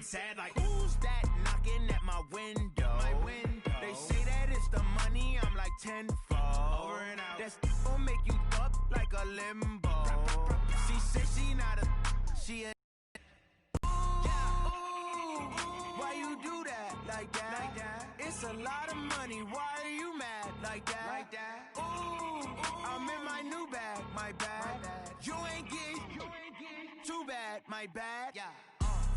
Sad like, who's that knocking at my window? They say that it's the money, I'm like tenfold. Over and out. That's gon' make you up like a limbo. She said she not a, she a. Why you do that like that? It's a lot of money, why are you mad like that? Ooh, I'm in my new bag, my bad. You ain't get too bad, my bad.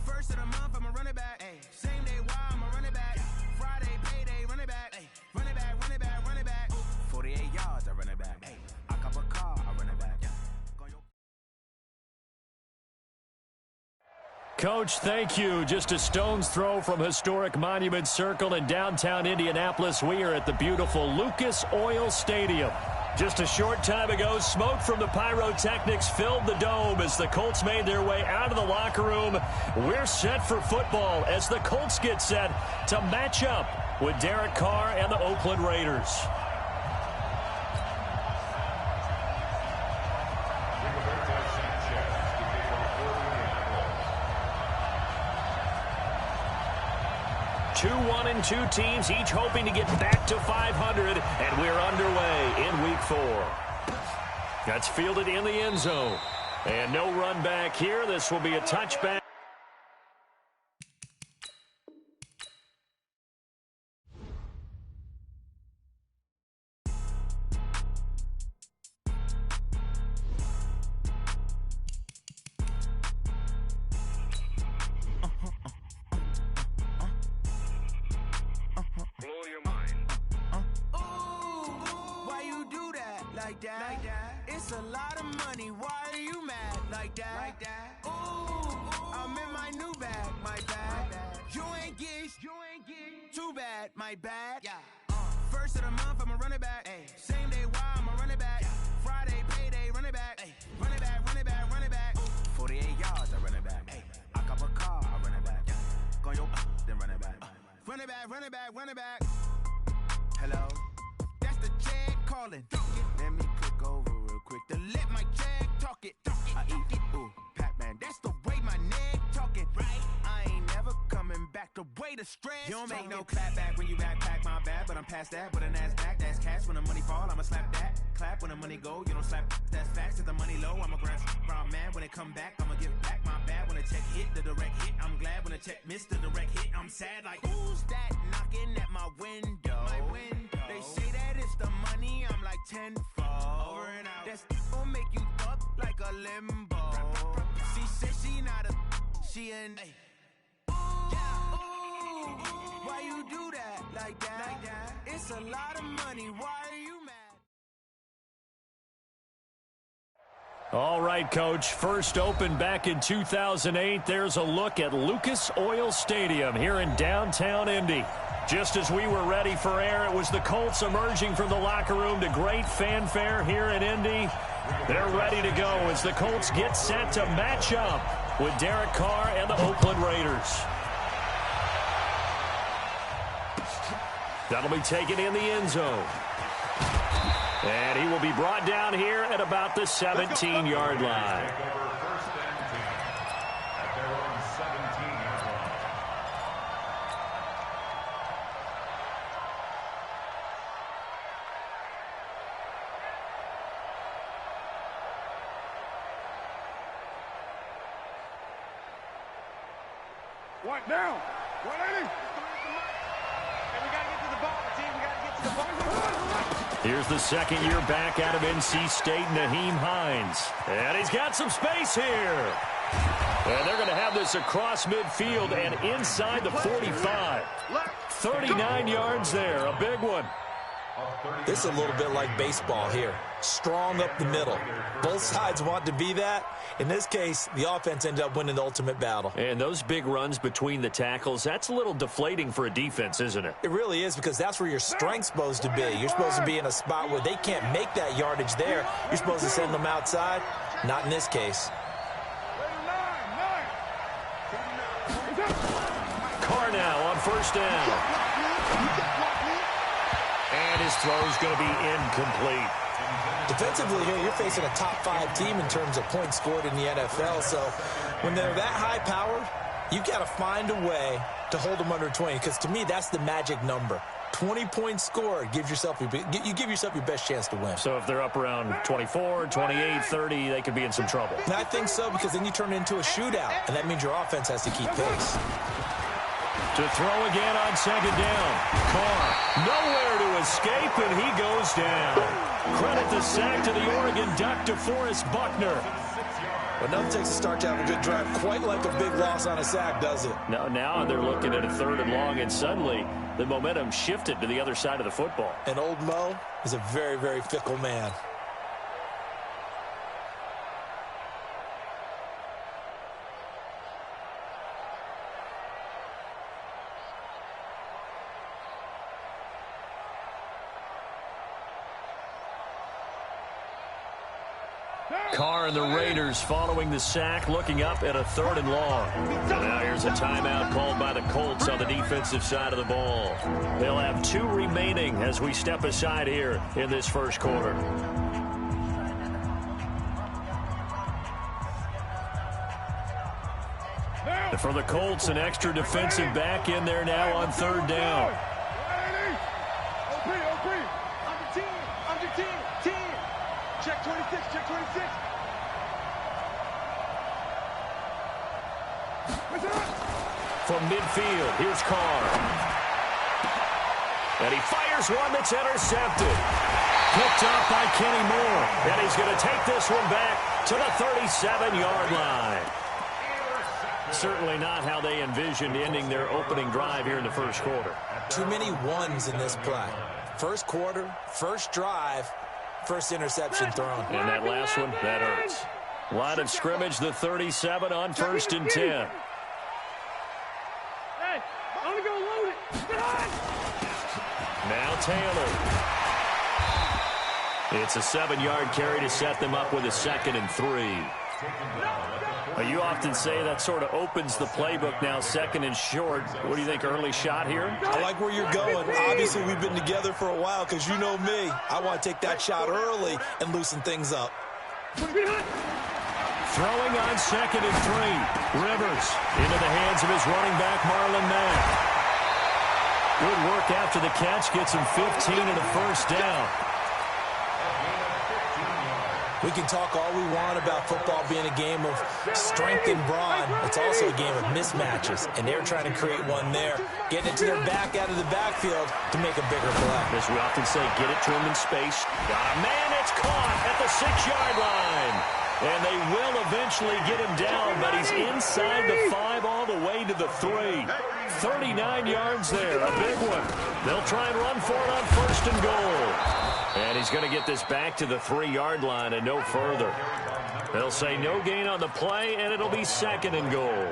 First of the month, I'ma run it back. Ay. Same day, why I'ma run it back. Friday, payday, run it back. Ay. Run it back, run it back, run it back. 48 yards, I run it back. Ay. I cop a car, I run it back. Coach, thank you. Just a stone's throw from historic Monument Circle in downtown Indianapolis. We are at the beautiful Lucas Oil Stadium. Just a short time ago, smoke from the pyrotechnics filled the dome as the Colts made their way out of the locker room. We're set for football as the Colts get set to match up with Derek Carr and the Oakland Raiders. Two 1-2 teams, each hoping to get back to 500, and we're underway in Week 4. That's fielded in the end zone. And no run back here. This will be a touchback. It's a lot of money, why are you mad like that? Ooh, I'm in my new bag, my bad. You ain't get too bad, my bad. First of the month, I'ma run it back. Ay. Same day, why I'ma run it back. Friday, payday, run it back. Ay. Run it back, run it back, run it back. 48 yards, I run it back. Ay. I cop a car, I run it back. Go yo, then run it back. Run it back, run it back, run it back. Hello, that's the check calling. Let me click over real quick to let my check talk it. I eat it, ooh, Pac-Man, that's the way my neck talking. Right, I ain't never coming back. The way the stress. You don't make no clap back when you backpack, my bad, but I'm past that. With a NASDAQ, that's cash. When the money fall, I'ma slap that. Clap when the money go, you don't slap. That's facts. If the money low, I'ma grab brown man. When it come back, I'ma give back my bad. When the check hit, the direct hit. I'm glad when the check missed the direct hit. I'm sad like, who's that knocking at my window? They say that it's the money, I'm like tenfold. Over and out. That's gon' make you up like a limbo. She said she not a, she an. Why you do that like that? It's a lot of money, why are you mad? All right, Coach. First opened back in 2008. There's a look at Lucas Oil Stadium here in downtown Indy. Just as we were ready for air, it was the Colts emerging from the locker room to great fanfare here in Indy. They're ready to go as the Colts get set to match up with Derek Carr and the Oakland Raiders. That'll be taken in the end zone. And he will be brought down here at about the 17-yard line. What now? 180. Hey, we got to get to the ball, team. We got to get to the ball. Here's the second-year back out of NC State, Naheem Hines. And he's got some space here. And they're going to have this across midfield and inside the 45. 39 yards there, a big one. This is a little bit like baseball here. Strong up the middle. Both sides want to be that. In this case, the offense ended up winning the ultimate battle. And those big runs between the tackles, that's a little deflating for a defense, isn't it? It really is, because that's where your strength's supposed to be. You're supposed to be in a spot where they can't make that yardage there. You're supposed to send them outside. Not in this case. Carr now on first down. And his throw's going to be incomplete. Defensively here, you're facing a top 5 team in terms of points scored in the NFL. So when they're that high-powered, You've got to find a way to hold them under 20, because to me, that's the magic number. 20 points scored, you give yourself your best chance to win. So if they're up around 24, 28, 30, they could be in some trouble. And I think so, because then you turn it into a shootout, and that means your offense has to keep pace. To throw again on second down. Carr nowhere to escape, and he goes down. Credit the sack to the Oregon Duck, DeForest Buckner. But nothing takes a start to have a good drive quite like a big loss on a sack, does it? No, now they're looking at a 3rd and long, and suddenly the momentum shifted to the other side of the football. And old Mo is a very, very fickle man. Carr and the Raiders following the sack, looking up at a 3rd and long. And now here's a timeout called by the Colts on the defensive side of the ball. They'll have 2 remaining as we step aside here in this first quarter. And for the Colts, an extra defensive back in there now on 3rd down. Check 26, check 26. From midfield, here's Carr. And he fires one that's intercepted. Picked up by Kenny Moore. And he's going to take this one back to the 37-yard line. Certainly not how they envisioned ending their opening drive here in the first quarter. Too many ones in this play. First quarter, first drive, first interception thrown. And that last one, that hurts. Line of scrimmage, the 37 on 1st and 10. Hey, I'm gonna go load it. Now Taylor. It's a 7-yard carry to set them up with a 2nd and 3. You often say that sort of opens the playbook now, 2nd and short. What do you think, early shot here? I like where you're going. Obviously, we've been together for a while, because you know me. I want to take that shot early and loosen things up. Throwing on 2nd and 3. Rivers into the hands of his running back, Marlon Mack. Good work after the catch. Gets him 15 and a first down. We can talk all we want about football being a game of strength and brawn. It's also a game of mismatches, and they're trying to create one there, getting it to their back out of the backfield to make a bigger play. As we often say, get it to him in space. Got a man, it's caught at the 6-yard line. And they will eventually get him down, but he's inside the 5 all the way to the 3. 39 yards there, a big one. They'll try and run for it on 1st and goal. And he's going to get this back to the 3-yard line and no further. They'll say no gain on the play, and it'll be 2nd and goal.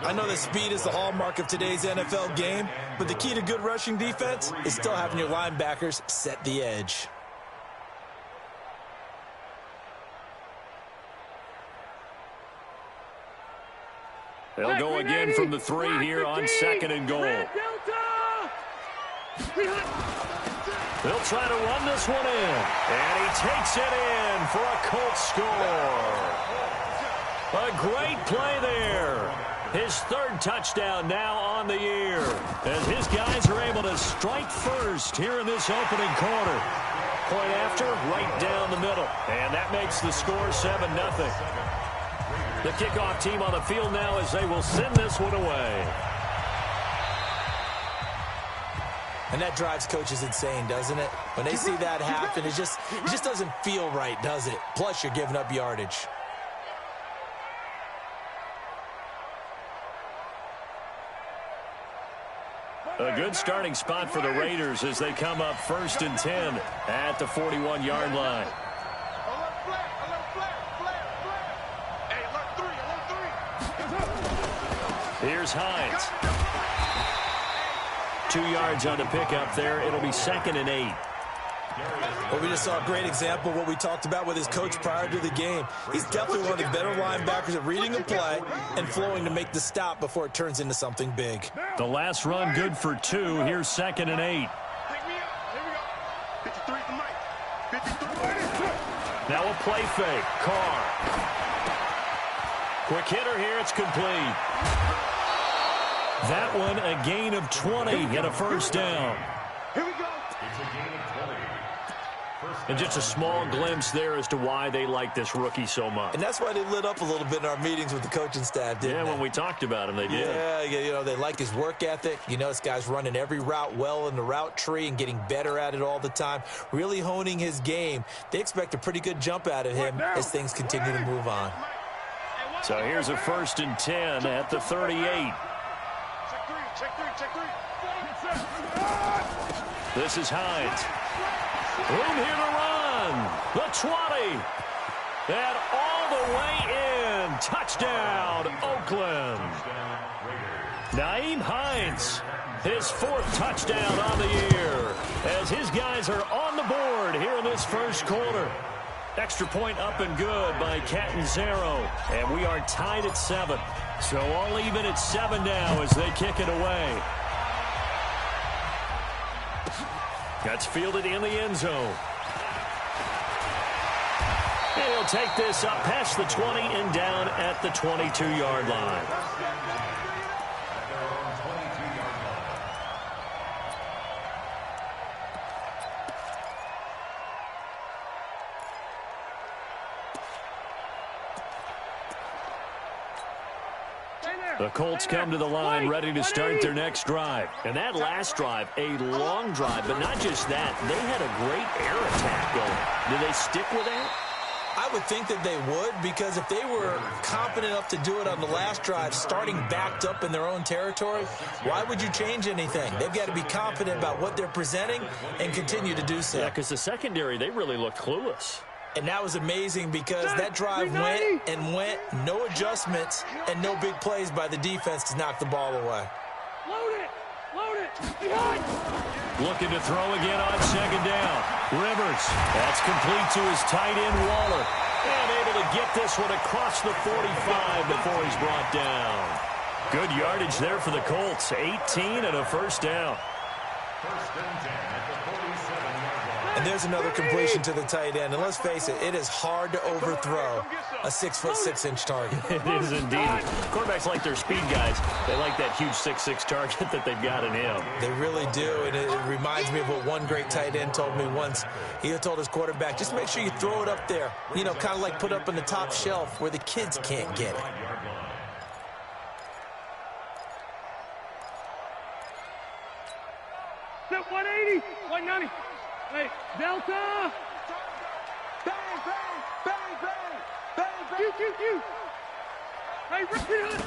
I know that speed is the hallmark of today's NFL game, but the key to good rushing defense is still having your linebackers set the edge. They'll go again from the 3 here on 2nd and goal. They'll try to run this one in. And he takes it in for a Colts score. A great play there. His 3rd touchdown now on the year, as his guys are able to strike first here in this opening quarter. Point after, right down the middle. And that makes the score 7-0. The kickoff team on the field now as they will send this one away. And that drives coaches insane, doesn't it? When they see that happen, it just doesn't feel right, does it? Plus, you're giving up yardage. A good starting spot for the Raiders as they come up 1st and 10 at the 41-yard line. Here's Hines. 2 yards on the pickup there. It'll be 2nd and 8. Well, we just saw a great example of what we talked about with his coach prior to the game. He's definitely one of the better linebackers at reading a play and flowing to make the stop before it turns into something big. The last run good for 2. Here's 2nd and 8. Now a play fake. Carr. Quick hitter here. It's complete. That one a gain of 20 and a first down. Here we go. It's a gain of 20. And just a small glimpse there as to why they like this rookie so much. And that's why they lit up a little bit in our meetings with the coaching staff, didn't they? When we talked about him, they did. Yeah, they like his work ethic. This guy's running every route well in the route tree and getting better at it all the time, really honing his game. They expect a pretty good jump out of him as things continue to move on. So here's a 1st and 10 at the 38. Check three. This is Hines. Room here to run. The 20. And all the way in. Touchdown, Oakland. Nyheim Hines, his 4th touchdown on the year, as his guys are on the board here in this first quarter. Extra point up and good by Catanzaro. And we are tied at 7. So all even at 7 now as they kick it away. That's fielded in the end zone. And he'll take this up past the 20 and down at the 22-yard line. The Colts come to the line ready to start their next drive. And that last drive, a long drive, but not just that. They had a great air attack going. Do they stick with that? I would think that they would, because if they were confident enough to do it on the last drive, starting backed up in their own territory, why would you change anything? They've got to be confident about what they're presenting and continue to do so. Yeah, because the secondary, they really looked clueless. And that was amazing because that drive went and went, no adjustments and no big plays by the defense to knock the ball away. Load it. Looking to throw again on 2nd down. Rivers, that's complete to his tight end, Waller. And able to get this one across the 45 before he's brought down. Good yardage there for the Colts. 18 and a first down. 1st and 10 at the 47-yard line. And there's another completion to the tight end. And let's face it, it is hard to overthrow a 6'6" target. It is indeed. Quarterbacks like their speed guys. They like that huge 6'6" target that they've got in him. They really do, and it reminds me of what one great tight end told me once. He told his quarterback, just make sure you throw it up there, kind of like put up on the top shelf where the kids can't get it. Set 180, 190. Hey, Delta. Bang. Q. Hey, rip it.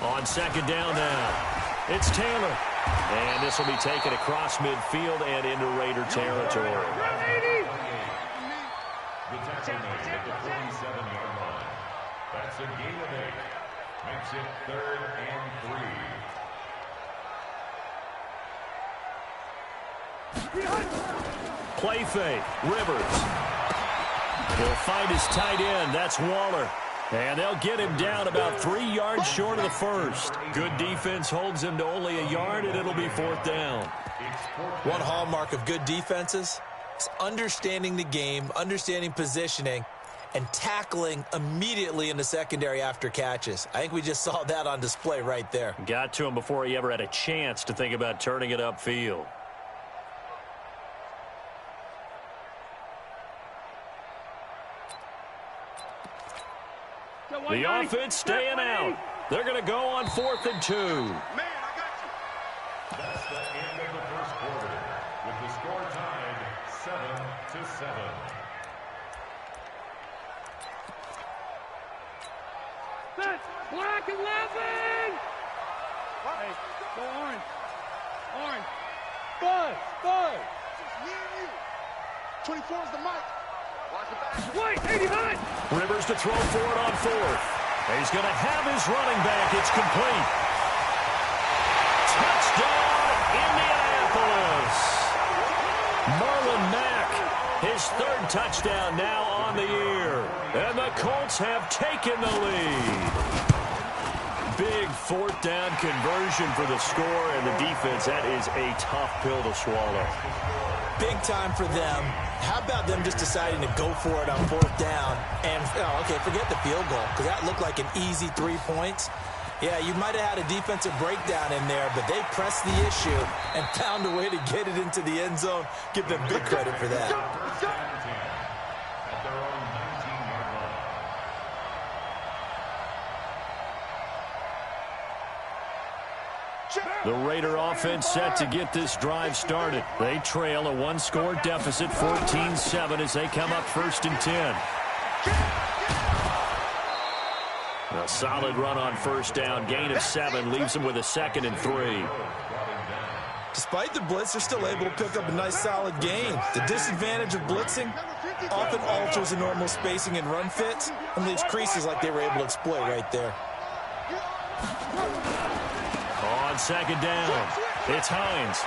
On 2nd down now, it's Taylor. And this will be taken across midfield and into Raider territory. The tackle made at the 47-yard line. That's a gain of 8. Makes it 3rd and 3. Play fake. Rivers. He'll find his tight end. That's Waller. And they'll get him down about 3 yards short of the first. Good defense holds him to only a yard, and it'll be 4th down. One hallmark of good defenses is understanding the game, understanding positioning, and tackling immediately in the secondary after catches. I think we just saw that on display right there. Got to him before he ever had a chance to think about turning it upfield. The offense staying out. They're going to go on 4th and 2. Man, I got you. That's the end of the first quarter, with the score tied 7-7. Set. Black 11. Hey, go orange. Bud. Just me and you. 24 is the mic. Wait, 80 high. Rivers to throw for it on 4th. He's going to have his running back. It's complete. Touchdown, Indianapolis. Marlon Mack, his 3rd touchdown now on the year. And the Colts have taken the lead. big fourth down conversion for the score, and the defense, that is a tough pill to swallow. Big time for them. How about them just deciding to go for it on fourth down? And, okay, forget the field goal, because that looked like an easy 3 points. Yeah, you might have had a defensive breakdown in there, but they pressed the issue and found a way to get it into the end zone. Give them big credit for that. The Raider offense set to get this drive started. They trail a one-score deficit, 14-7, as they come up 1st and 10. A solid run on 1st down. Gain of 7 leaves them with a 2nd and 3. Despite the blitz, they're still able to pick up a nice, solid gain. The disadvantage of blitzing often alters the normal spacing and run fits and leaves creases like they were able to exploit right there. On 2nd down, it's Hines.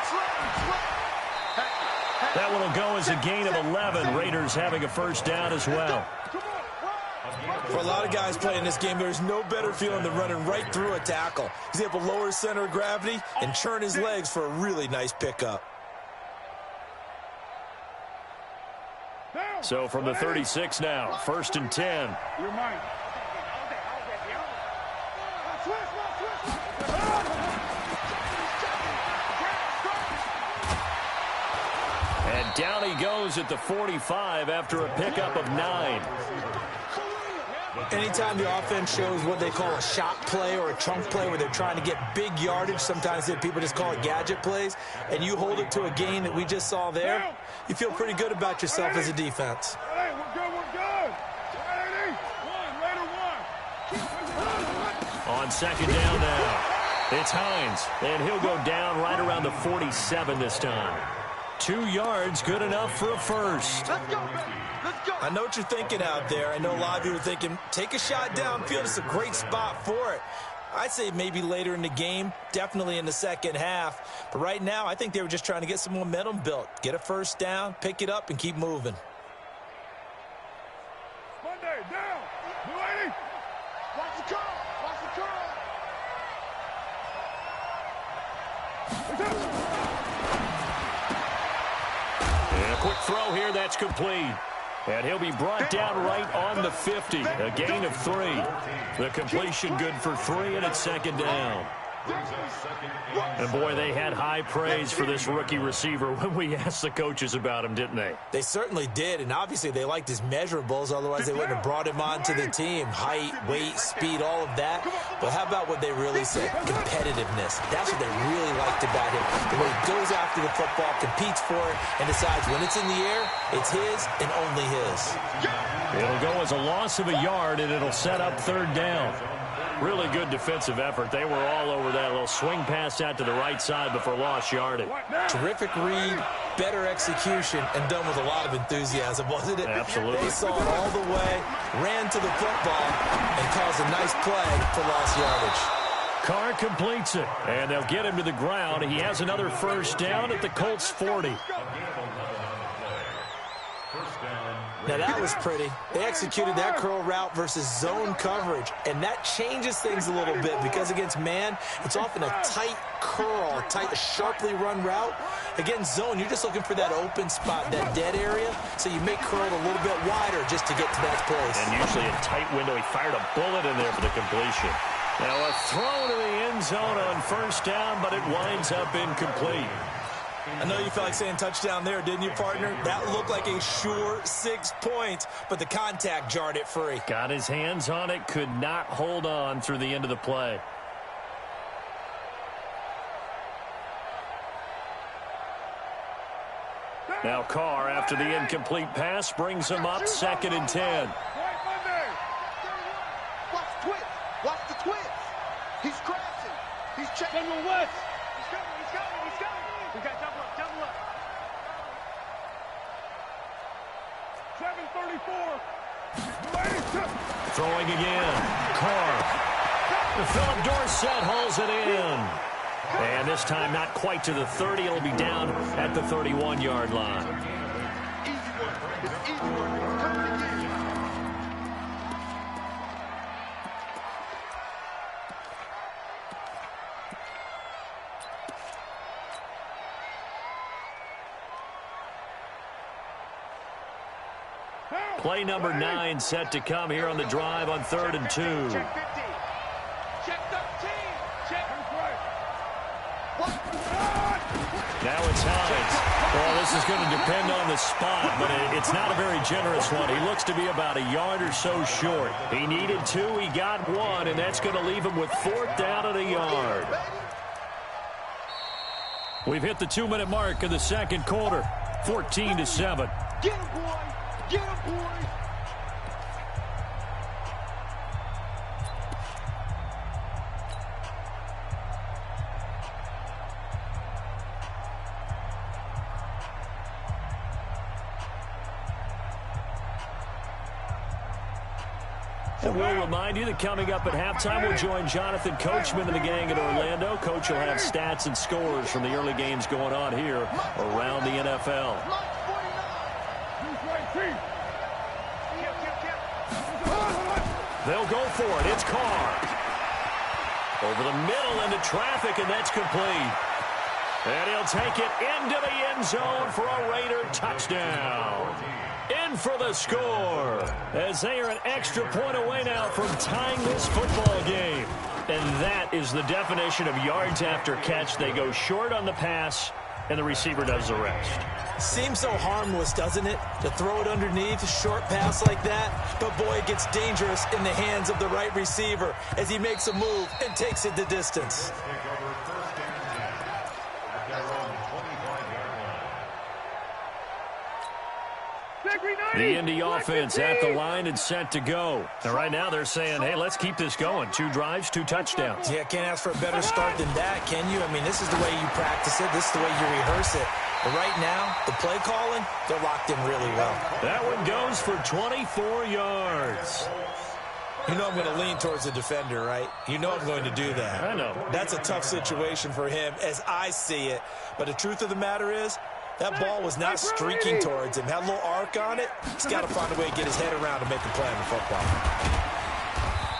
That one will go as a gain of 11. Raiders having a 1st down as well. For a lot of guys playing this game, there's no better feeling than running right through a tackle. He's able to lower his center of gravity and churn his legs for a really nice pickup. So from the 36 now, 1st and 10. You're mine. And down he goes at the 45 after a pickup of 9. Anytime the offense shows what they call a shot play or a chunk play where they're trying to get big yardage, sometimes people just call it gadget plays, and you hold it to a gain that we just saw there, you feel pretty good about yourself as a defense. Hey, we're good, we're good. On 2nd down now, it's Hines, and he'll go down right around the 47 this time. 2 yards, good enough for a 1st. Let's go, baby. Let's go. I know what you're thinking out there. I know a lot of you are thinking, take a shot downfield. It's a great spot for it. I'd say maybe later in the game, definitely in the second half. But right now, I think they were just trying to get some momentum built. Get a 1st down, pick it up, and keep moving. Monday, down. New lady. Watch the curl. Watch the curl. And a quick throw here, that's complete. And he'll be brought down right on the 50. A gain of 3. The completion good for 3, and it's 2nd down. And boy, they had high praise for this rookie receiver when we asked the coaches about him, didn't they? They certainly did, and obviously they liked his measurables. Otherwise, they wouldn't have brought him onto the team. Height, weight, speed, all of that. But how about what they really said? Competitiveness. That's what they really liked about him. The way he goes after the football, competes for it, and decides when it's in the air, it's his and only his. It'll go as a loss of a yard, and it'll set up 3rd down. Really good defensive effort. They were all over that little swing pass out to the right side before lost yardage. Terrific read, better execution, and done with a lot of enthusiasm, wasn't it? Absolutely. They saw it all the way, ran to the football, and caused a nice play for lost yardage. Carr completes it, and they'll get him to the ground. He has another 1st down at the Colts 40. Now that was pretty. They executed that curl route versus zone coverage, and that changes things a little bit because against man, it's often a tight curl, tight, sharply run route. Against zone, you're just looking for that open spot, that dead area, so you make curl a little bit wider just to get to that place. And usually a tight window. He fired a bullet in there for the completion. Now a throw to the end zone on 1st down, but it winds up incomplete. I know you felt like saying touchdown there, didn't you, partner? That looked like a sure 6 points, but the contact jarred it free. Got his hands on it, could not hold on through the end of the play. Now Carr, after the incomplete pass, brings him up 2nd and 10. Watch the twist. Watch the twist. He's crashing. He's checking the West. He's coming. He's coming. He's coming. We got double up. Double up. 7:34. Throwing again. Carr. Philip Dorsett hauls it in. And this time not quite to the 30. It'll be down at the 31-yard line. Easy work. It's easy work. It's coming again. Play number 9 set to come here on the drive on 3rd and 2. Check 50. Check 13. Check. Now it's Hines. Well, this is going to depend on the spot, but it's not a very generous one. He looks to be about a yard or so short. He needed 2, he got 1, and that's going to leave him with 4th down and a yard. We've hit the 2-minute mark of the second quarter, 14-7. Get him, boy. Get him, boy. And we'll remind you that coming up at halftime, we'll join Jonathan Coachman and the gang in Orlando. Coach will have stats and scores from the early games going on here around the NFL. They'll go for it. It's Carr. Over the middle into traffic, and that's complete. And he'll take it into the end zone for a Raider touchdown. In for the score, as they are an extra point away now from tying this football game. And that is the definition of yards after catch. They go short on the pass, and the receiver does the rest. Seems so harmless, doesn't it, to throw it underneath, a short pass like that? But, boy, it gets dangerous in the hands of the right receiver as he makes a move and takes it the distance. The Indy offense at the line and set to go. And right now they're saying, hey, let's keep this going. 2 drives, 2 touchdowns. Yeah, can't ask for a better start than that, can you? I mean, this is the way you practice it. This is the way you rehearse it. But right now, the play calling, they're locked in really well. That one goes for 24 yards. You know I'm going to lean towards the defender, right? You know I'm going to do that. I know. That's a tough situation for him as I see it. But the truth of the matter is, that ball was not streaking towards him. Had a little arc on it. He's got to find a way to get his head around and make a play on the football.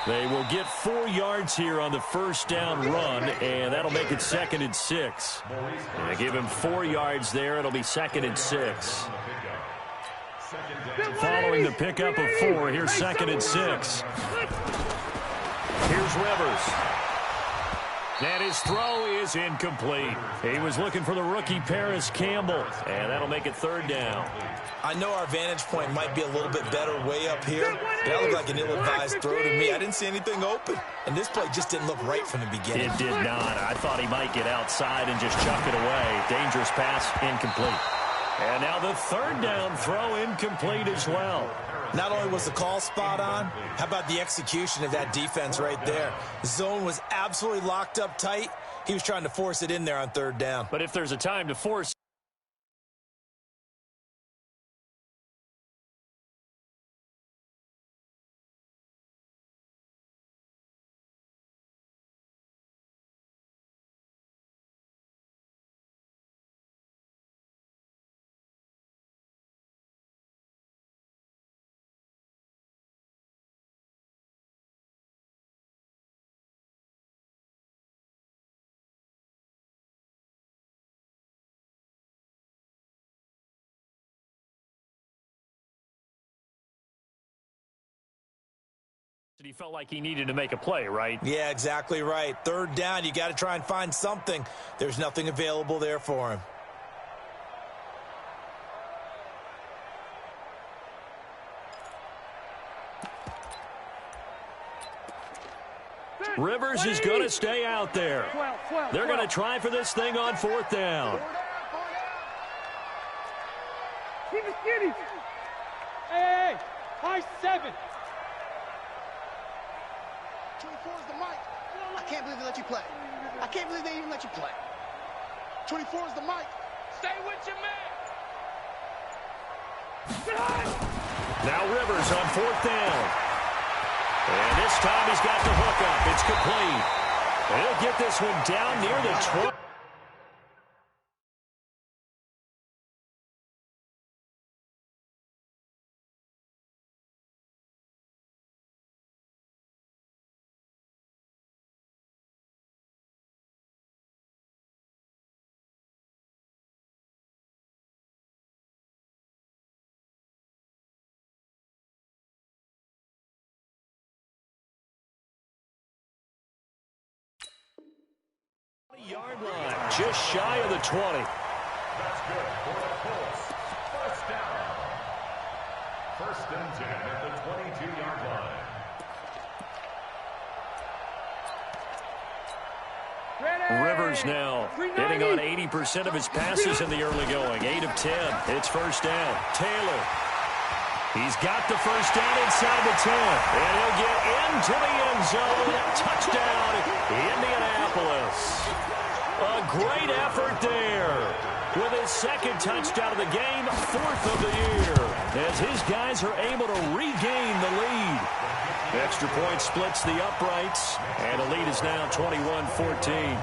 They will get 4 yards here on the first down run, and that'll make it 2nd and 6. And they give him 4 yards there. It'll be 2nd and 6. Following the pickup of 4, here's 2nd and 6. Here's Rivers. And his throw is incomplete. He was looking for the rookie Paris Campbell, and that'll make it 3rd down. I know our vantage point might be a little bit better way up here, but that looked like an ill-advised throw to me. I didn't see anything open, and this play just didn't look right from the beginning. It did not. I thought he might get outside and just chuck it away. Dangerous pass, incomplete. And now the 3rd down throw incomplete as well. Not only was the call spot on, how about the execution of that defense right there? The zone was absolutely locked up tight. He was trying to force it in there on 3rd down. But if there's a time to force he felt like he needed to make a play, right? Yeah, exactly right. 3rd down, you got to try and find something. There's nothing available there for him. Rivers is going to stay out there. They're going to try for this thing on 4th down. Keep it skinny. Hey, high 7. 24 is the mic. I can't believe they let you play. I can't believe they even let you play. 24 is the mic. Stay with your man. Now Rivers on 4th down. And this time he's got the hook up. It's complete. And he'll get this one down near the 12. Just shy of the 20. That's good for the Colts. First down. First and 10 at the 22-yard line. Rivers now hitting on 80% of his passes in the early going. 8 of 10. It's first down. Taylor. He's got the first down inside the 10. And he'll get into the end zone. Touchdown, Indianapolis. A great effort there. With his second touchdown of the game, 4th of the year. As his guys are able to regain the lead. Extra point splits the uprights. And the lead is now 21-14.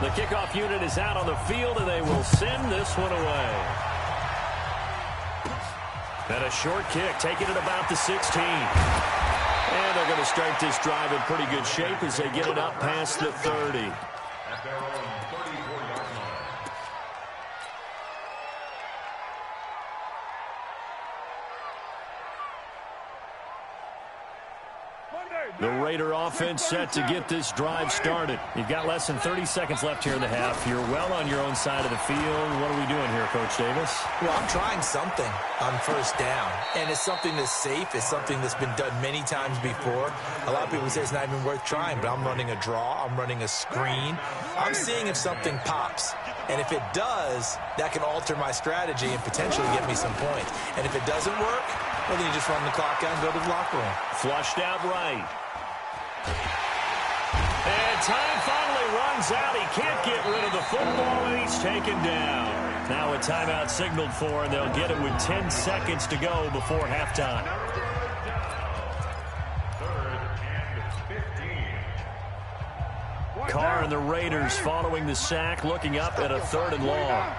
The kickoff unit is out on the field, and they will send this one away. And a short kick, taking it about the 16. And they're going to start this drive in pretty good shape as they get it up past the 30. At their own 34-yard line. The Raider offense set to get this drive started. You've got less than 30 seconds left here in the half. You're well on your own side of the field. What are we doing here, Coach Davis? Well, I'm trying something on first down, and it's something that's safe. It's something that's been done many times before. A lot of people say it's not even worth trying, but I'm running a draw. I'm running a screen. I'm seeing if something pops. And if it does, that can alter my strategy and potentially get me some points. And if it doesn't work, well, then you just run the clock out and go to the locker room. Flushed out right. And time finally runs out. He can't get rid of the football, and he's taken down. Now a timeout signaled for, and they'll get it with 10 seconds to go before halftime. 3rd and 15. Carr and the Raiders following the sack, looking up at a 3rd and long.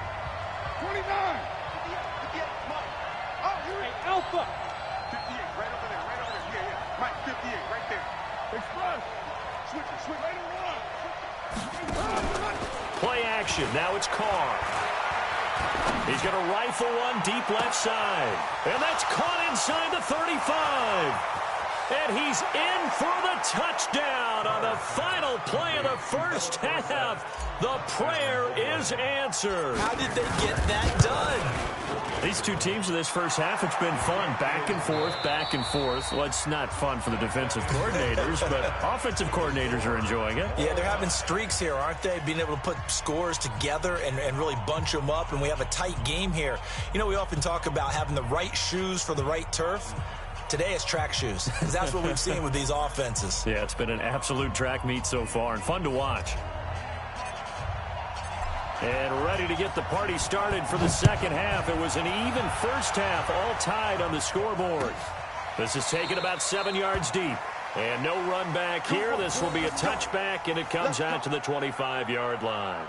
29. Alpha. 58, right over there, right over there. Yeah. Mike, 58, right there. Express. Switch it, Play action. Now it's Carr. He's going to rifle one deep left side. And that's caught inside the 35. And he's in for the touchdown on the final play of the first half. The prayer is answered. How did they get that done? These two teams in this first half, it's been fun. Back and forth, back and forth. Well, it's not fun for the defensive coordinators, but offensive coordinators are enjoying it. Yeah, they're having streaks here, aren't they? Being able to put scores together and really bunch them up, and we have a tight game here. You know, we often talk about having the right shoes for the right turf. Today it's track shoes, because that's what we've seen with these offenses. Yeah, it's been an absolute track meet so far, and fun to watch. And ready to get the party started for the second half. It was an even first half, all tied on the scoreboard. This is taken about 7 yards deep. And no run back here. This will be a touchback, and it comes out to the 25-yard line.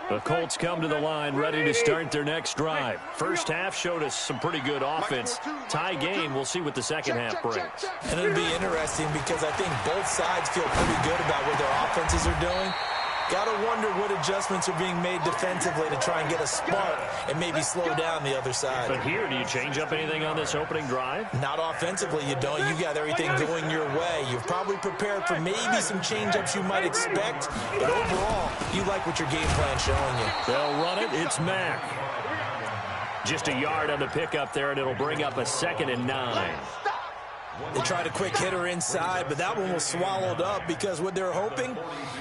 The Colts come to the line ready to start their next drive. First half showed us some pretty good offense. Tie game, we'll see what the second half brings. And it'll be interesting because I think both sides feel pretty good about what their offenses are doing. Got to wonder what adjustments are being made defensively to try and get a spark and maybe slow down the other side. But here, do you change up anything on this opening drive? Not offensively, you don't. You got everything going your way. You've probably prepared for maybe some change-ups you might expect, but overall, you like what your game plan's showing you. They'll run it. It's Mack. Just a yard on the pickup there, and it'll bring up a 2nd and 9. They tried a quick hitter inside, but that one was swallowed up because what they're hoping,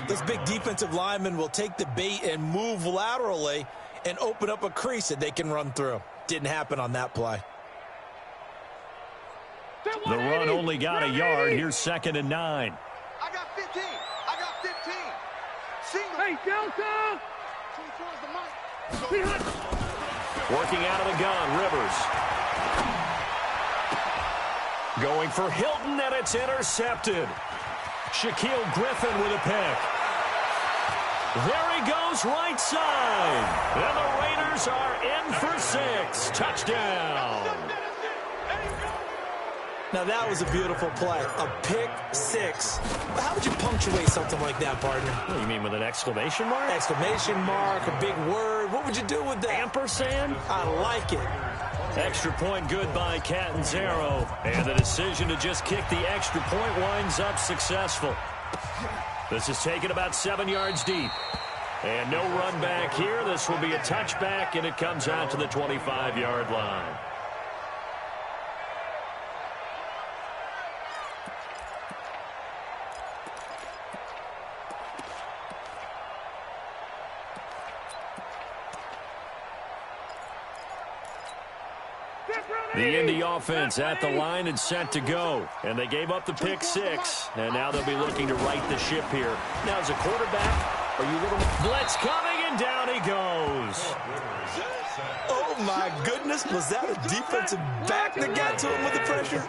those big defensive linemen will take the bait and move laterally and open up a crease that they can run through. Didn't happen on that play. The run only got a yard. Here's 2nd and 9. I got 15. I got 15. Single. Hey, Delta. 24 is the mic. Working out of the gun, Rivers. Going for Hilton, and it's intercepted. Shaquille Griffin with a pick. There he goes, right side. And the Raiders are in for 6. Touchdown. Now, that was a beautiful play. A pick 6. How would you punctuate something like that, partner? What do you mean, with an exclamation mark? Exclamation mark, a big word. What would you do with that? Ampersand? I like it. Extra point good by Catanzaro. And the decision to just kick the extra point winds up successful. This is taken about 7 yards deep. And no run back here. This will be a touchback, and it comes out to the 25-yard line. The Indy offense at the line and set to go. And they gave up the pick 6. And now they'll be looking to right the ship here. Now, as a quarterback, are you little... Blitz coming, and down he goes. Oh, my goodness. Was that a defensive back that got to him with the pressure?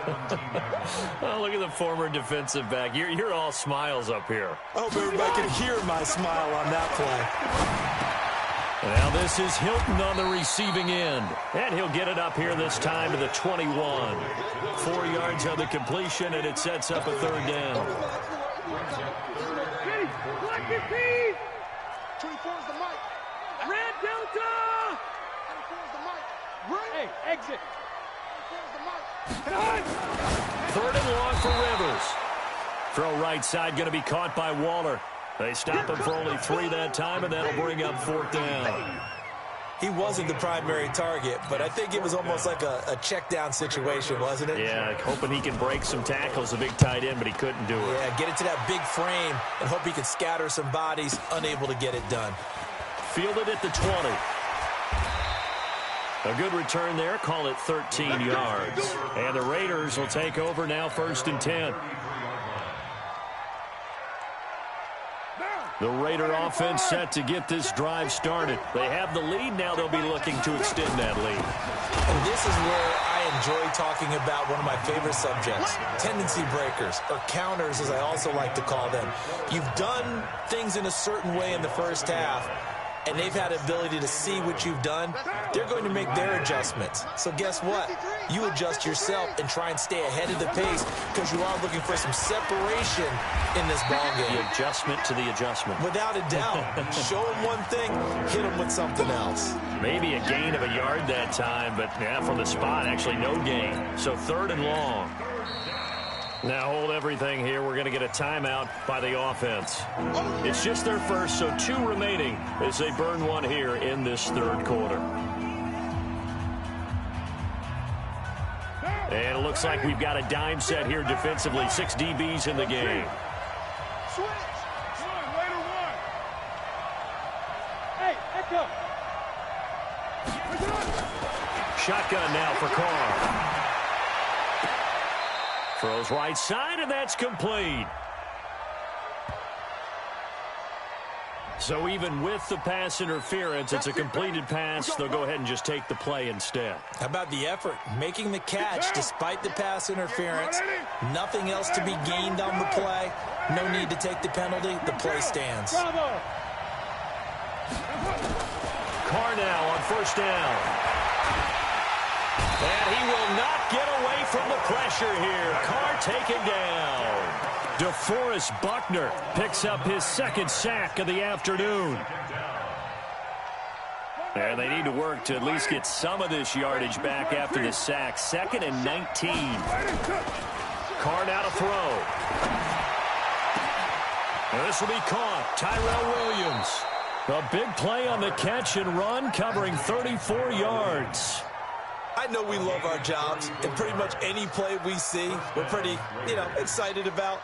Oh, look at the former defensive back. You're all smiles up here. I hope everybody can hear my smile on that play. Now this is Hilton on the receiving end. And he'll get it up here this time to the 21. 4 yards on the completion, and it sets up a third down. 24 is the mic. Red Delta! 24 is the mic. Hey, exit. 24 is the mic. Third and long for Rivers. Throw right side, going to be caught by Waller. They stop him for only 3 that time, and that'll bring up 4th down. He wasn't the primary target, but I think it was almost like a check down situation, wasn't it? Yeah, hoping he can break some tackles, a big tight end, but he couldn't do it. Yeah, get into that big frame and hope he can scatter some bodies, unable to get it done. Fielded at the 20. A good return there, call it 13 yards. And the Raiders will take over now, 1st and 10. The Raider offense set to get this drive started. They have the lead. Now they'll be looking to extend that lead. And this is where I enjoy talking about one of my favorite subjects, tendency breakers, or counters, as I also like to call them. You've done things in a certain way in the first half, and they've had the ability to see what you've done. They're going to make their adjustments. So guess what? You adjust yourself and try and stay ahead of the pace because you are looking for some separation in this ballgame. The adjustment to the adjustment. Without a doubt. Show them one thing, hit them with something else. Maybe a gain of a yard that time, but yeah, from the spot, actually no gain. So 3rd and long. Now hold everything here. We're going to get a timeout by the offense. It's just their first, so 2 remaining as they burn one here in this 3rd quarter. And it looks like we've got a dime set here defensively. 6 DBs in the game. Switch. Raider 1. Hey, echo. Shotgun now for Carr. Throws right side, and that's complete. So even with the pass interference, it's a completed pass. They'll go ahead and just take the play instead. How about the effort? Making the catch despite the pass interference. Nothing else to be gained on the play. No need to take the penalty. The play stands. Carr now on 1st down. And he will not get away from the pressure here. Carr taken down. DeForest Buckner picks up his 2nd sack of the afternoon. And they need to work to at least get some of this yardage back after the sack. 2nd and 19. Carr now to throw. And this will be caught. Tyrell Williams. A big play on the catch and run, covering 34 yards. I know we love our jobs, and pretty much any play we see, we're pretty, excited about.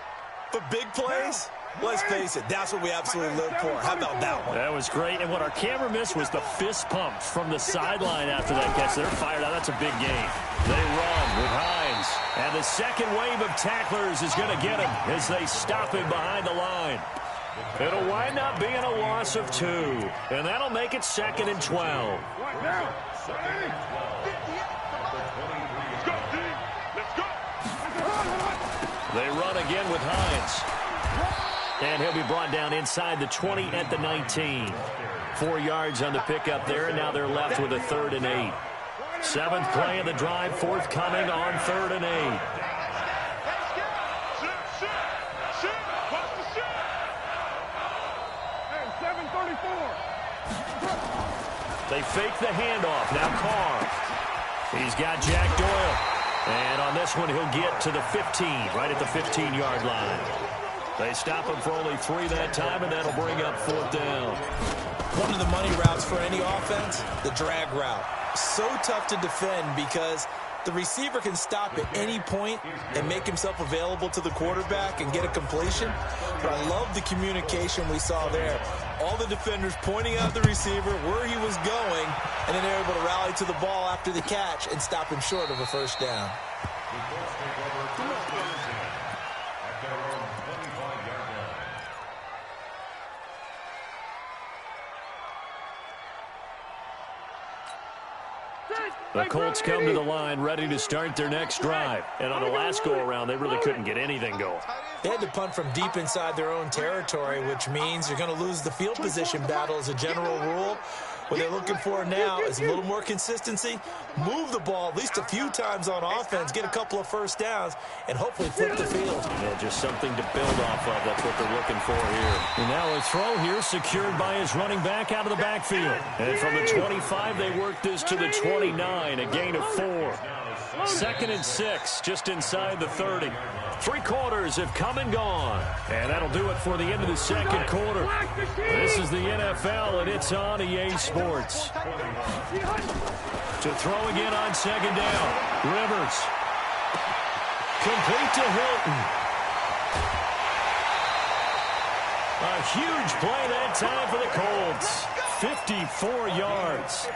But big plays, let's face it, that's what we absolutely live for. How about that one? That was great, and what our camera missed was the fist pump from the sideline after that catch. They're fired out. That's a big game. They run with Hines, and the second wave of tacklers is going to get him as they stop him behind the line. It'll wind up being a loss of 2, and that'll make it 2nd and 12. They run again with Hines. And he'll be brought down inside the 20 at the 19. 4 yards on the pickup there, and now they're left with a 3rd and 8. 7th play of the drive, forthcoming on 3rd and 8. They fake the handoff. Now Carr. He's got Jack Doyle. And on this one, he'll get to the 15, right at the 15-yard line. They stop him for only 3 that time, and that'll bring up 4th down. One of the money routes for any offense, the drag route. So tough to defend because the receiver can stop at any point and make himself available to the quarterback and get a completion. But I love the communication we saw there. All the defenders pointing out the receiver, where he was going, and then they're able to rally to the ball after the catch and stop him short of a 1st down. The Colts come to the line ready to start their next drive. And on the last go-around, they really couldn't get anything going. They had to punt from deep inside their own territory, which means you're going to lose the field position battle as a general rule. What they're looking for now is a little more consistency, move the ball at least a few times on offense, get a couple of 1st downs, and hopefully flip the field. Yeah, just something to build off of. That's what they're looking for here. And now a throw here secured by his running back out of the backfield. And from the 25, they work this to the 29, a gain of 4. 2nd and 6, just inside the 30. 3 quarters have come and gone. And that'll do it for the end of the 2nd quarter. This is the NFL, and it's on EA Sports. To throw again on 2nd down. Rivers. Complete to Hilton. A huge play that time for the Colts. 54 yards.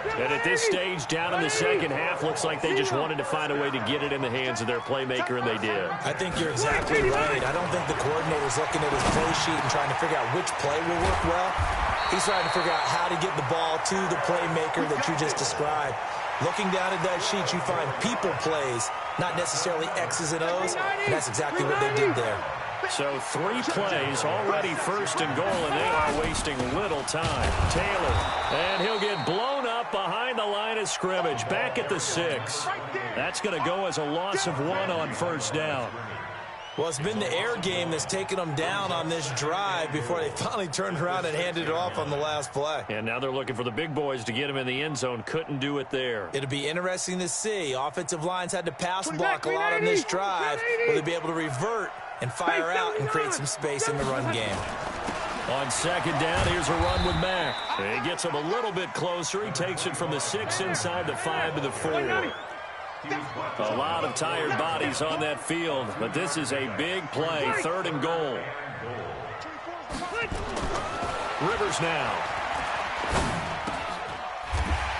And at this stage, down in the 2nd half, looks like they just wanted to find a way to get it in the hands of their playmaker, and they did. I think you're exactly right. I don't think the coordinator's looking at his play sheet and trying to figure out which play will work well. He's trying to figure out how to get the ball to the playmaker that you just described. Looking down at that sheet, you find people plays, not necessarily X's and O's, and that's exactly what they did there. So 3 plays, already 1st and goal, and they are wasting little time. Taylor, and he'll get blown up behind the line of scrimmage, back at the 6. That's going to go as a loss of 1 on 1st down. Well, it's been the air game that's taken them down on this drive before they finally turned around and handed it off on the last play. And now they're looking for the big boys to get him in the end zone. Couldn't do it there. It'll be interesting to see. Offensive lines had to pass block a lot on this drive. Will they be able to revert and fire out and create some space in the run game? On 2nd down, here's a run with Mack. He gets him a little bit closer. He takes it from the 6 inside the 5 to the 4. A lot of tired bodies on that field, but this is a big play. 3rd and goal. Rivers now.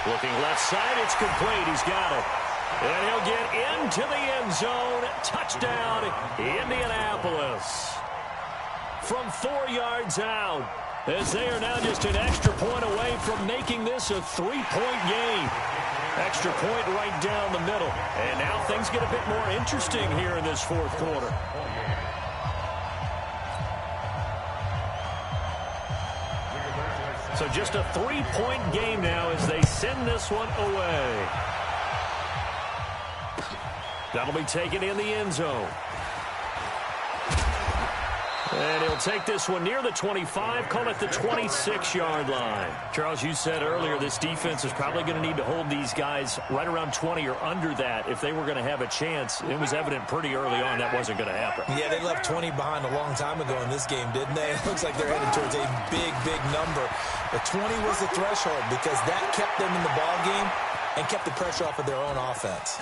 Looking left side, it's complete. He's got it. And he'll get into the end zone. Touchdown, Indianapolis. From 4 yards out, as they are now just an extra point away from making this a 3-point game. Extra point right down the middle. And now things get a bit more interesting here in this 4th quarter. So just a 3-point game now as they send this one away. That'll be taken in the end zone. And he'll take this one near the 25, call it the 26-yard line. Charles, you said earlier this defense is probably going to need to hold these guys right around 20 or under that if they were going to have a chance. It was evident pretty early on that wasn't going to happen. Yeah, they left 20 behind a long time ago in this game, didn't they? It looks like they're headed towards a big, big number. But 20 was the threshold because that kept them in the ball game and kept the pressure off of their own offense.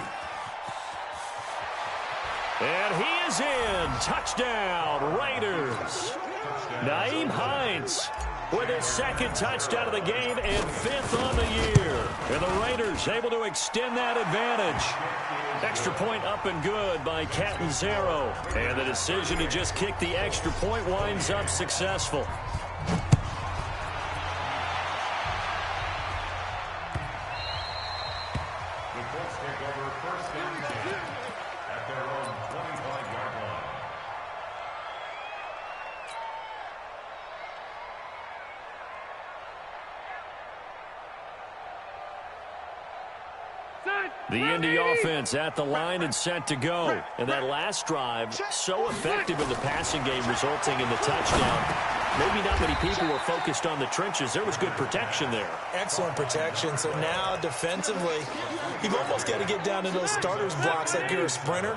And he is in. Touchdown, Raiders. Nyheim Hines with his 2nd touchdown of the game and 5th on the year. And the Raiders able to extend that advantage. Extra point up and good by Catanzaro. And the decision to just kick the extra point winds up successful. at their own 25-yard line. The Indy offense at the line and set to go. And that last drive, so effective in the passing game, resulting in the touchdown. Maybe not many people were focused on the trenches. There was good protection there. Excellent protection. So now, defensively, you've almost got to get down to those starters blocks like you're a sprinter.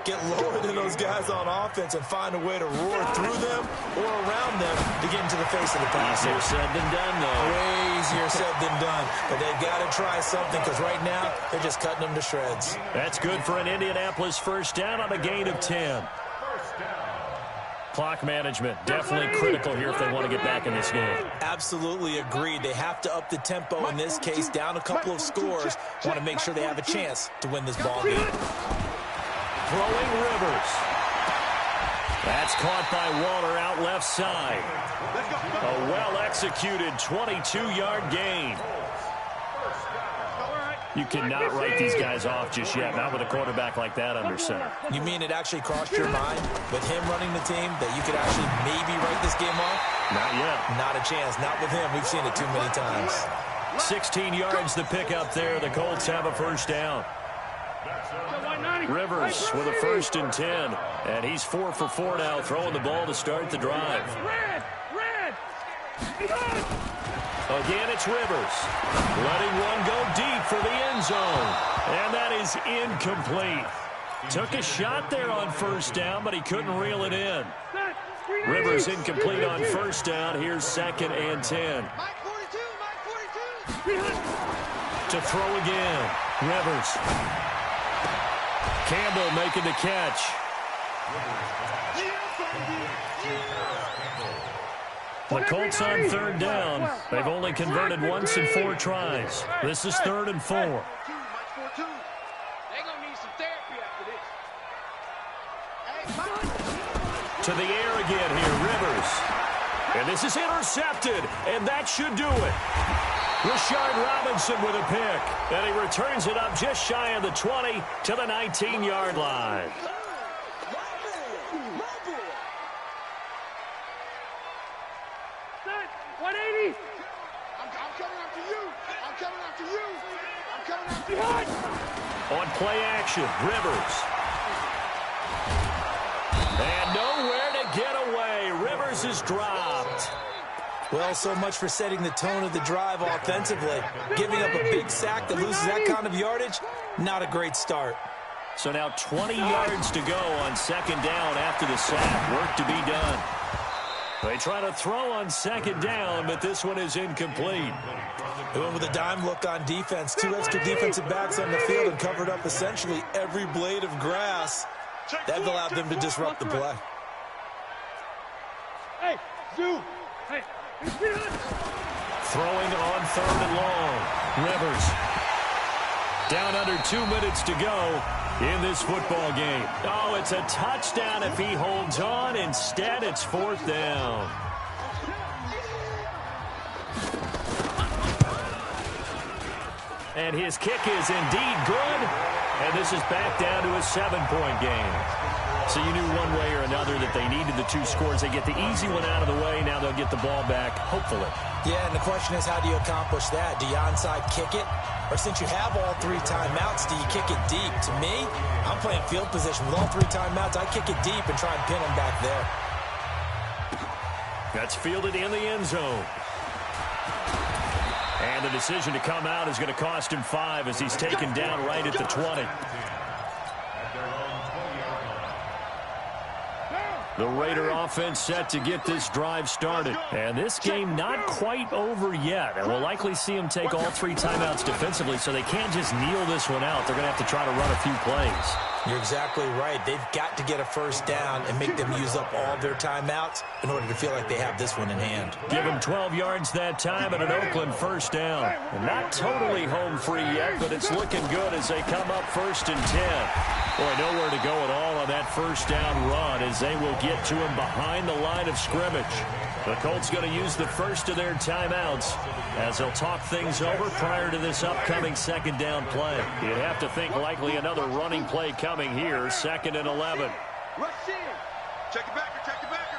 Get lower than those guys on offense and find a way to roar through them or around them to get into the face of the passer. Easier said than done, though. Way easier said than done. But they've got to try something because right now they're just cutting them to shreds. That's good for an Indianapolis first down on a gain of 10. Clock management, definitely critical here if they want to get back in this game. Absolutely agreed. They have to up the tempo in this case, down a couple of scores. Want to make sure they have a chance to win this ball game. Throwing Rivers. That's caught by Waller out left side. A well-executed 22-yard gain. You cannot write these guys off just yet, not with a quarterback like that under center. You mean it actually crossed your mind with him running the team that you could actually maybe write this game off? Not yet. Not a chance. Not with him. We've seen it too many times. 16 yards the pickup there. The Colts have a first down. Rivers with a 1st and 10. And he's 4 for 4 now, throwing the ball to start the drive. Again, it's Rivers. Letting one go deep for the end zone. And that is incomplete. Took a shot there on first down, but he couldn't reel it in. Rivers incomplete on first down. Here's 2nd and 10. To throw again. Rivers. Campbell making the catch. The Colts on 3rd down. They've only converted once in 4 tries. This is 3rd and 4. They're going to need some therapy after this. To the air again here, Rivers. And this is intercepted, and that should do it. Rashard Robinson with a pick, and he returns it up just shy of the 20 to the 19-yard line. On play action, Rivers. And nowhere to get away. Rivers is dropped. Well, so much for setting the tone of the drive offensively. Giving up a big sack that loses that kind of yardage, not a great start. So now 20 yards to go on 2nd down after the sack. Work to be done. They try to throw on 2nd down, but this one is incomplete. They went with a dime look on defense. 2 extra defensive backs on the field and covered up essentially every blade of grass. That allowed them to disrupt the play. Hey, Zoo. Hey. Throwing on 3rd and long. Rivers. Down under 2 minutes to go in this football game. Oh, it's a touchdown if he holds on. Instead, it's 4th down. And his kick is indeed good. And this is back down to a 7-point game. So you knew one way or another that they needed the 2 scores. They get the easy one out of the way. Now they'll get the ball back, hopefully. Yeah, and the question is, how do you accomplish that? Do you onside kick it? Or since you have all 3 timeouts, do you kick it deep? To me, I'm playing field position. With all 3 timeouts, I kick it deep and try and pin them back there. That's fielded in the end zone. And the decision to come out is going to cost him 5 as he's taken down right at the 20. The Raider offense set to get this drive started. And this game not quite over yet. And we'll likely see them take all 3 timeouts defensively, so they can't just kneel this one out. They're going to have to try to run a few plays. You're exactly right. They've got to get a first down and make them use up all their timeouts in order to feel like they have this one in hand. Give them 12 yards that time and an Oakland first down. And not totally home free yet, but it's looking good as they come up 1st and 10. Boy, nowhere to go at all on that first down run as they will get to him behind the line of scrimmage. The Colts going to use the first of their timeouts as they'll talk things over prior to this upcoming second down play. You'd have to think likely another running play coming here, 2nd and 11. Rush in. Check the backer, check the backer.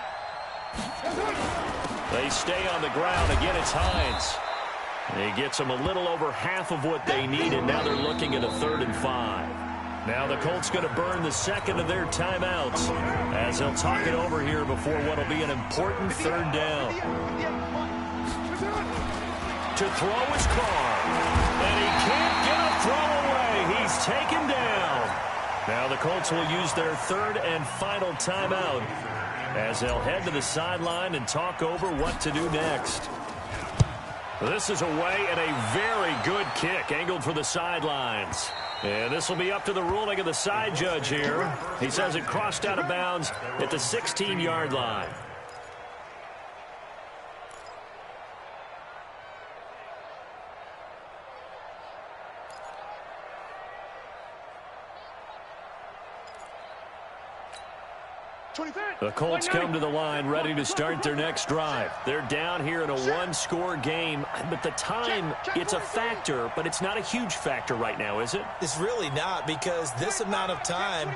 They stay on the ground. Again, it's Hines. He gets them a little over half of what they needed. Now they're looking at a 3rd and 5. Now the Colts going to burn the second of their timeouts as they'll talk it over here before what will be an important 3rd down. To throw is Carr. And he can't get a throw away. He's taken down. Now the Colts will use their 3rd and final timeout as they'll head to the sideline and talk over what to do next. This is away and a very good kick angled for the sidelines. And this will be up to the ruling of the side judge here. He says it crossed out of bounds at the 16-yard line. The Colts come to the line ready to start their next drive. They're down here in a one-score game, but the time, it's a factor, but it's not a huge factor right now, is it? It's really not, because this amount of time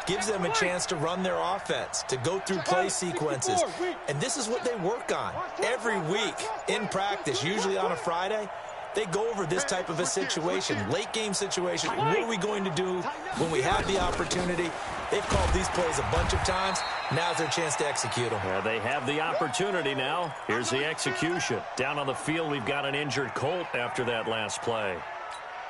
gives them a chance to run their offense, to go through play sequences. And this is what they work on every week in practice, usually on a Friday. They go over this type of a situation, late game situation. What are we going to do when we have the opportunity? They've called these plays a bunch of times. Now's their chance to execute them. Yeah, they have the opportunity now. Here's the execution. Down on the field, we've got an injured Colt after that last play.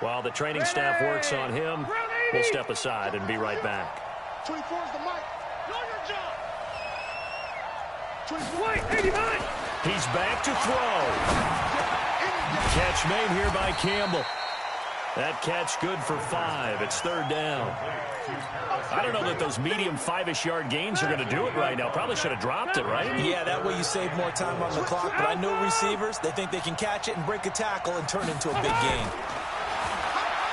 While the training staff works on him, we'll step aside and be right back. 24 is the mic. Know your job. 24, 89. He's back to throw. Catch made here by Campbell. That catch good for 5. It's 3rd down. I don't know that those medium 5-ish yard gains are going to do it right now. Probably should have dropped it, right? Yeah, that way you save more time on the clock. But I know receivers, they think they can catch it and break a tackle and turn it into a big gain.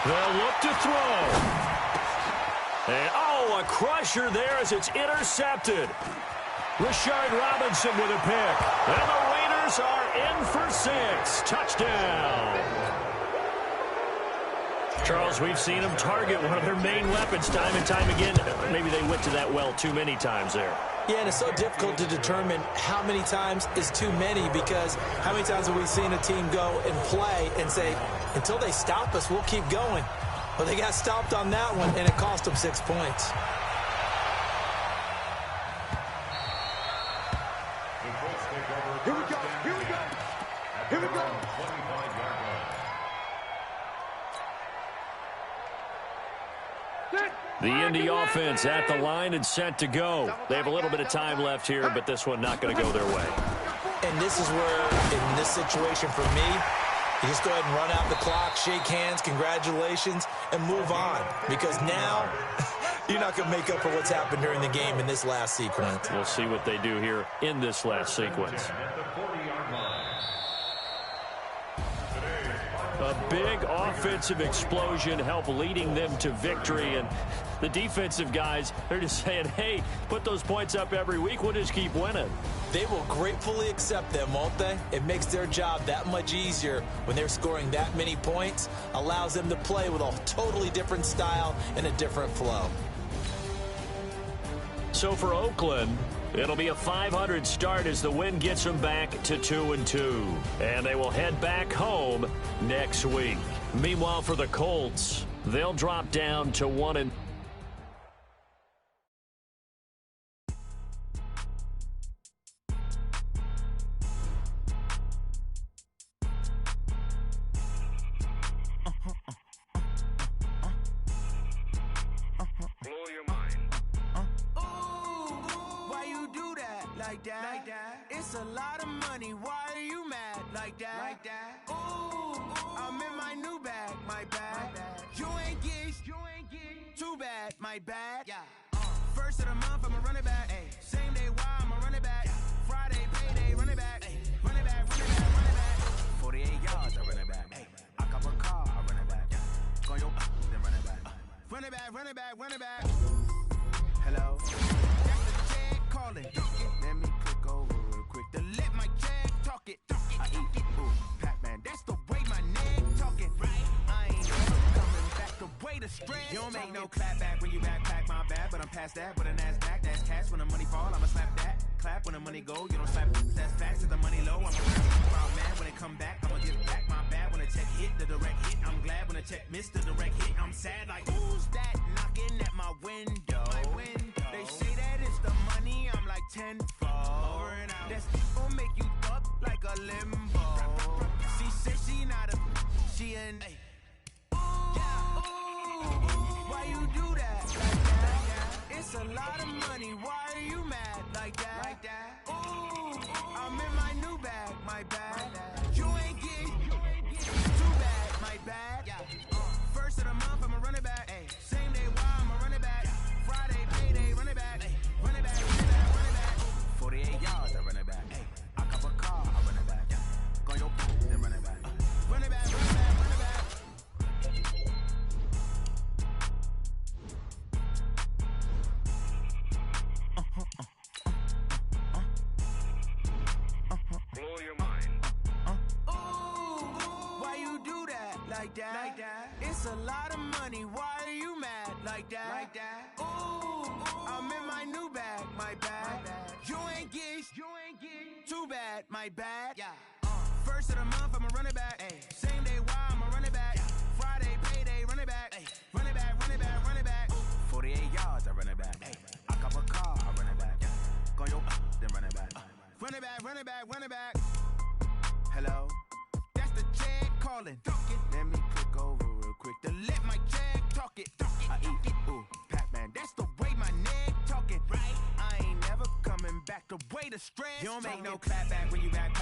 They'll look to throw. And, a crusher there as it's intercepted. Rashard Robinson with a pick. And the Raiders are in for 6. Touchdown. Charles, we've seen them target one of their main weapons time and time again. Maybe they went to that well too many times there. Yeah, and it's so difficult to determine how many times is too many, because how many times have we seen a team go and play and say, until they stop us, we'll keep going. Well, they got stopped on that one, and it cost them 6 points. Here we go. Here we go. Here we go. The Indy offense at the line and set to go. They have a little bit of time left here, but this one not going to go their way. And this is where, in this situation for me, you just go ahead and run out the clock, shake hands, congratulations, and move on. Because now, you're not going to make up for what's happened during the game in this last sequence. We'll see what they do here in this last sequence. A big offensive explosion helped leading them to victory. And the defensive guys, they're just saying, hey, put those points up every week. We'll just keep winning. They will gratefully accept them, won't they? It makes their job that much easier when they're scoring that many points. Allows them to play with a totally different style and a different flow. So for Oakland, it'll be a 500 start as the win gets them back to 2-2. And they will head back home next week. Meanwhile, for the Colts, they'll drop down to 1-. Like that. It's a lot of money. Why are you mad like that? Ooh, I'm in my new bag, my bad. You ain't get too bad, my bad. First of the month, I'ma run it back. Same day, why I'ma run it back. Friday, payday, run it back. Run it back, run it back, run it back. 48 yards, I run it back. I cop a car, I run it back. Go yo, then run it back. Run it back, run it back, run it back. Hello? That's the check calling. Let me click over real quick to let my stress. You don't make no clap back when you backpack, my bad. But I'm past that, with a NASDAQ, that's cash. When the money fall, I'ma slap that. Clap when the money go, you don't slap. That's facts, to the money low, I'm a proud man. When it come back, I'ma give back, my bad. When the check hit, the direct hit, I'm glad. When the check missed, the direct hit, I'm sad. Like, who's that knocking at my window? They say that it's the money, I'm like tenfold. Over and out. That's gon' make you up like a limbo. She said she not a, she an a. Why you do that? Like that? It's a lot of money. Why are you mad like that? Like that? Ooh, I'm in my new bag, my bad. You ain't getting too bad, my bad. First of the month, I'ma run it back. Same day, why I'ma run it back. Friday, payday, run it back. Run it back, run it back, run it back. 48 yards, I run it back. I cop a car, I run it back. Go your back, then run it back. Run it back, run it back, run it back. Blow your mind. Why you do that? Like that? Like that? It's a lot of money. Why are you mad? Like that? Like that? Ooh, I'm in my new bag, my bad. You ain't get too bad, my bad. First of the month, I'ma run it back. Same day, why I'ma run it back. Friday, payday, run it back. Run it back, run it back, run it back. 48 yards, I run it back. I cop a car, I run it back. Go your then run it back. Run it back, run it back, run it back. Hello? That's the check calling. Let me click over real quick to let my check talk it. I eat it, ooh, Pac-Man. That's the way my neck talking. Right? I ain't never coming back the way the stress. You don't make no clap back when you back